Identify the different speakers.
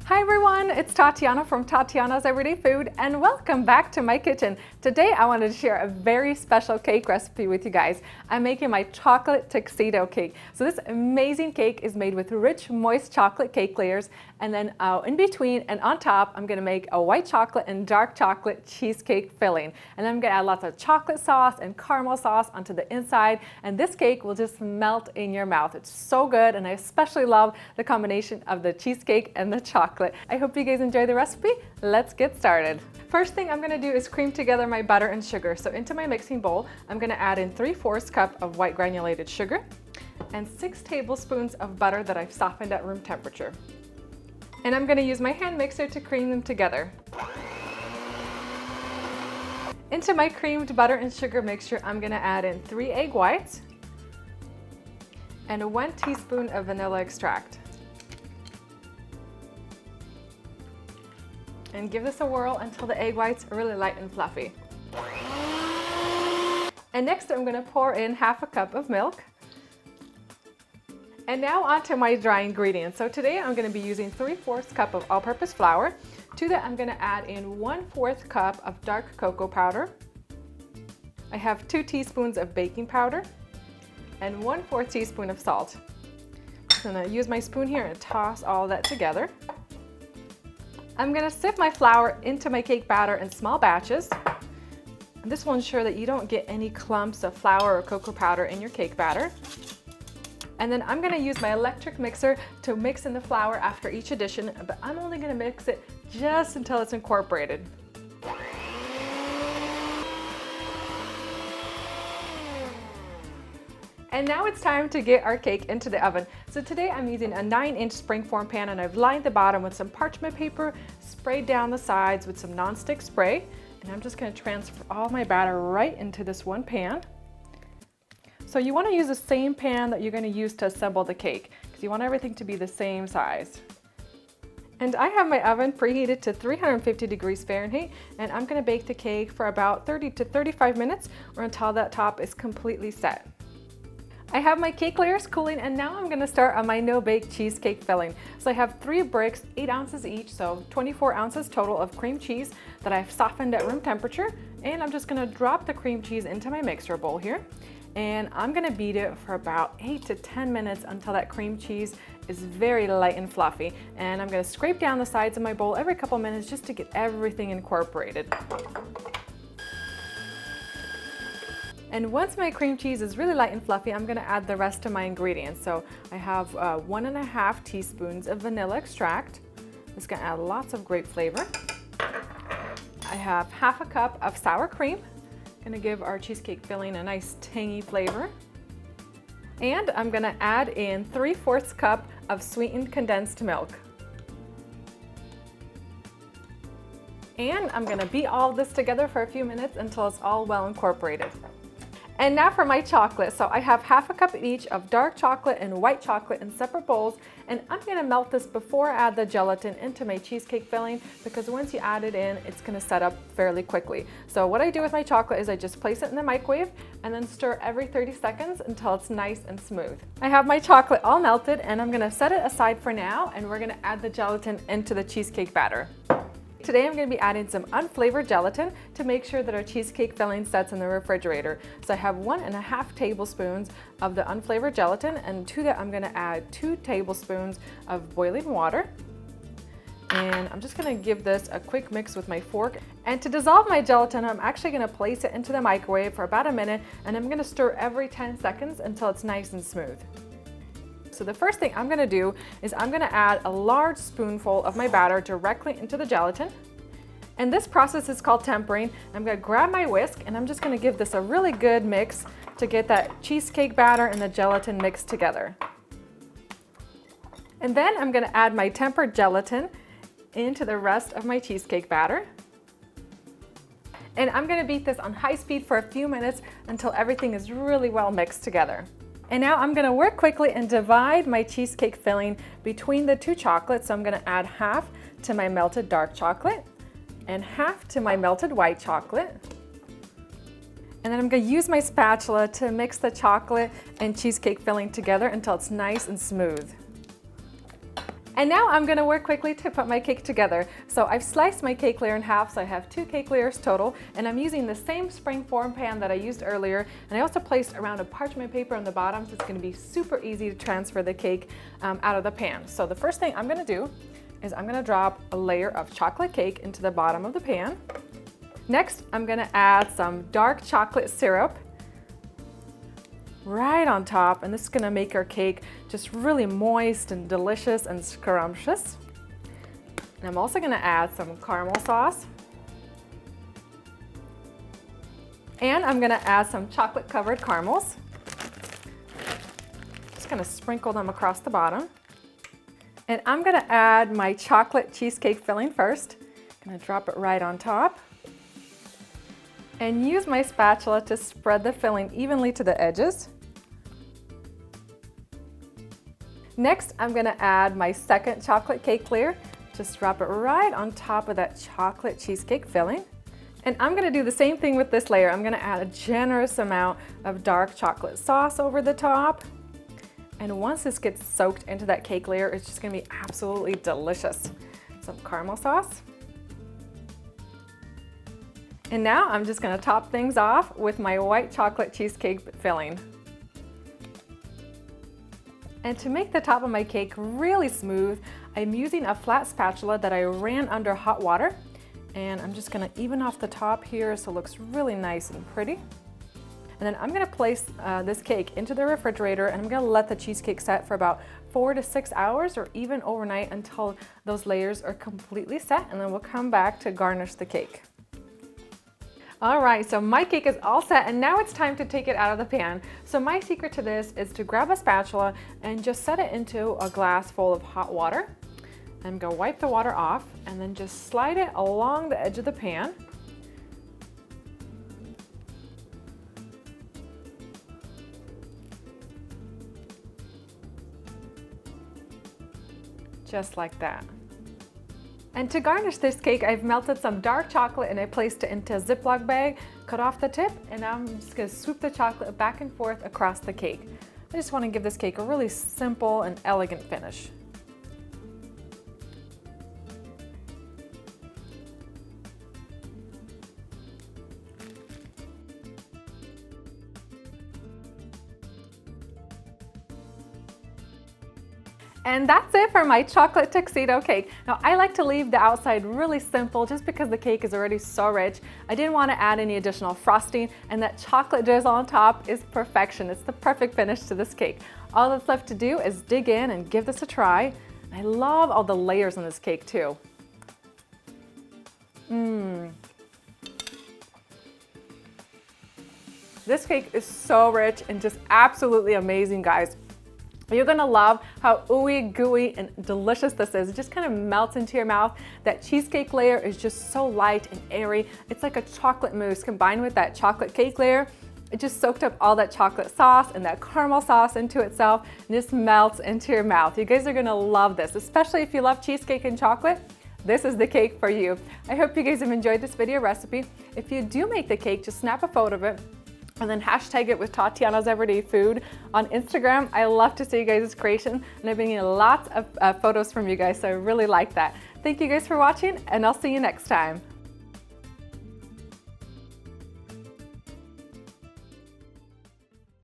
Speaker 1: Hi everyone, it's Tatiana from Tatiana's Everyday Food and welcome back to my kitchen. Today I wanted to share a very special cake recipe with you guys. I'm making my chocolate tuxedo cake. So this amazing cake is made with rich, moist chocolate cake layers, and then in between and on top I'm going to make a white chocolate and dark chocolate cheesecake filling. And then I'm going to add lots of chocolate sauce and caramel sauce onto the inside, and this cake will just melt in your mouth. It's so good, and I especially love the combination of the cheesecake and the chocolate. I hope you guys enjoy the recipe. Let's get started. First thing I'm going to do is cream together my butter and sugar. So into my mixing bowl, I'm going to add in 3/4 cup of white granulated sugar and 6 tablespoons of butter that I've softened at room temperature. And I'm going to use my hand mixer to cream them together. Into my creamed butter and sugar mixture, I'm going to add in 3 egg whites and 1 teaspoon of vanilla extract. And give this a whirl until the egg whites are really light and fluffy. And next I'm going to pour in 1/2 cup of milk. And now onto my dry ingredients. So today I'm going to be using 3/4 cup of all-purpose flour. To that I'm going to add in 1/4 cup of dark cocoa powder. I have 2 teaspoons of baking powder and 1/4 teaspoon of salt. I'm going to use my spoon here and toss all that together. I'm going to sift my flour into my cake batter in small batches. And this will ensure that you don't get any clumps of flour or cocoa powder in your cake batter. And then I'm going to use my electric mixer to mix in the flour after each addition, but I'm only going to mix it just until it's incorporated. And now it's time to get our cake into the oven. So today I'm using a 9-inch springform pan, and I've lined the bottom with some parchment paper, sprayed down the sides with some nonstick spray, and I'm just going to transfer all my batter right into this one pan. So you want to use the same pan that you're going to use to assemble the cake, because you want everything to be the same size. And I have my oven preheated to 350 degrees Fahrenheit, and I'm going to bake the cake for about 30 to 35 minutes or until that top is completely set. I have my cake layers cooling, and now I'm going to start on my no-bake cheesecake filling. So I have 3 bricks, 8 ounces each, so 24 ounces total of cream cheese that I've softened at room temperature. And I'm just going to drop the cream cheese into my mixer bowl here. And I'm going to beat it for about 8 to 10 minutes until that cream cheese is very light and fluffy. And I'm going to scrape down the sides of my bowl every couple minutes just to get everything incorporated. And once my cream cheese is really light and fluffy, I'm going to add the rest of my ingredients. So I have 1.5 teaspoons of vanilla extract. It's going to add lots of great flavor. I have 1/2 cup of sour cream. Going to give our cheesecake filling a nice tangy flavor. And I'm going to add in 3/4 cup of sweetened condensed milk. And I'm going to beat all this together for a few minutes until it's all well incorporated. And now for my chocolate. So I have 1/2 cup each of dark chocolate and white chocolate in separate bowls, and I'm going to melt this before I add the gelatin into my cheesecake filling, because once you add it in, it's going to set up fairly quickly. So what I do with my chocolate is I just place it in the microwave and then stir every 30 seconds until it's nice and smooth. I have my chocolate all melted, and I'm going to set it aside for now, and we're going to add the gelatin into the cheesecake batter. Today I'm going to be adding some unflavored gelatin to make sure that our cheesecake filling sets in the refrigerator. So I have 1.5 tablespoons of the unflavored gelatin, and to that I'm going to add 2 tablespoons of boiling water. And I'm just going to give this a quick mix with my fork. And to dissolve my gelatin, I'm actually going to place it into the microwave for about a minute, and I'm going to stir every 10 seconds until it's nice and smooth. So the first thing I'm going to do is I'm going to add a large spoonful of my batter directly into the gelatin. And this process is called tempering. I'm going to grab my whisk, and I'm just going to give this a really good mix to get that cheesecake batter and the gelatin mixed together. And then I'm going to add my tempered gelatin into the rest of my cheesecake batter. And I'm going to beat this on high speed for a few minutes until everything is really well mixed together. And now I'm going to work quickly and divide my cheesecake filling between the 2 chocolates. So I'm going to add 1/2 to my melted dark chocolate and 1/2 to my melted white chocolate. And then I'm going to use my spatula to mix the chocolate and cheesecake filling together until it's nice and smooth. And now I'm gonna work quickly to put my cake together. So I've sliced my cake layer in half, so I have 2 cake layers total, and I'm using the same spring form pan that I used earlier, and I also placed around a parchment paper on the bottom, so it's gonna be super easy to transfer the cake out of the pan. So the first thing I'm gonna do is I'm gonna drop a layer of chocolate cake into the bottom of the pan. Next, I'm gonna add some dark chocolate syrup right on top, and this is gonna make our cake just really moist and delicious and scrumptious. And I'm also gonna add some caramel sauce. And I'm gonna add some chocolate covered caramels. Just gonna sprinkle them across the bottom. And I'm gonna add my chocolate cheesecake filling first. Gonna drop it right on top. And use my spatula to spread the filling evenly to the edges. Next, I'm gonna add my second chocolate cake layer. Just drop it right on top of that chocolate cheesecake filling. And I'm gonna do the same thing with this layer. I'm gonna add a generous amount of dark chocolate sauce over the top. And once this gets soaked into that cake layer, it's just gonna be absolutely delicious. Some caramel sauce. And now I'm just gonna top things off with my white chocolate cheesecake filling. And to make the top of my cake really smooth, I'm using a flat spatula that I ran under hot water. And I'm just gonna even off the top here so it looks really nice and pretty. And then I'm gonna place this cake into the refrigerator, and I'm gonna let the cheesecake set for about 4 to 6 hours or even overnight until those layers are completely set, and then we'll come back to garnish the cake. All right, so my cake is all set, and now it's time to take it out of the pan. So my secret to this is to grab a spatula and just set it into a glass full of hot water. I'm gonna wipe the water off and then just slide it along the edge of the pan. Just like that. And to garnish this cake, I've melted some dark chocolate and I placed it into a Ziploc bag, cut off the tip, and I'm just gonna swoop the chocolate back and forth across the cake. I just wanna give this cake a really simple and elegant finish. And that's it for my chocolate tuxedo cake. Now I like to leave the outside really simple just because the cake is already so rich. I didn't want to add any additional frosting, and that chocolate drizzle on top is perfection. It's the perfect finish to this cake. All that's left to do is dig in and give this a try. I love all the layers on this cake too. This cake is so rich and just absolutely amazing, guys. You're gonna love how ooey gooey and delicious this is. It just kind of melts into your mouth. That cheesecake layer is just so light and airy. It's like a chocolate mousse combined with that chocolate cake layer. It just soaked up all that chocolate sauce and that caramel sauce into itself and just melts into your mouth. You guys are gonna love this, especially if you love cheesecake and chocolate. This is the cake for you. I hope you guys have enjoyed this video recipe. If you do make the cake, just snap a photo of it and then hashtag it with Tatiana's Everyday Food on Instagram. I love to see you guys' creation, and I've been getting lots of photos from you guys, so I really like that. Thank you guys for watching, and I'll see you next time.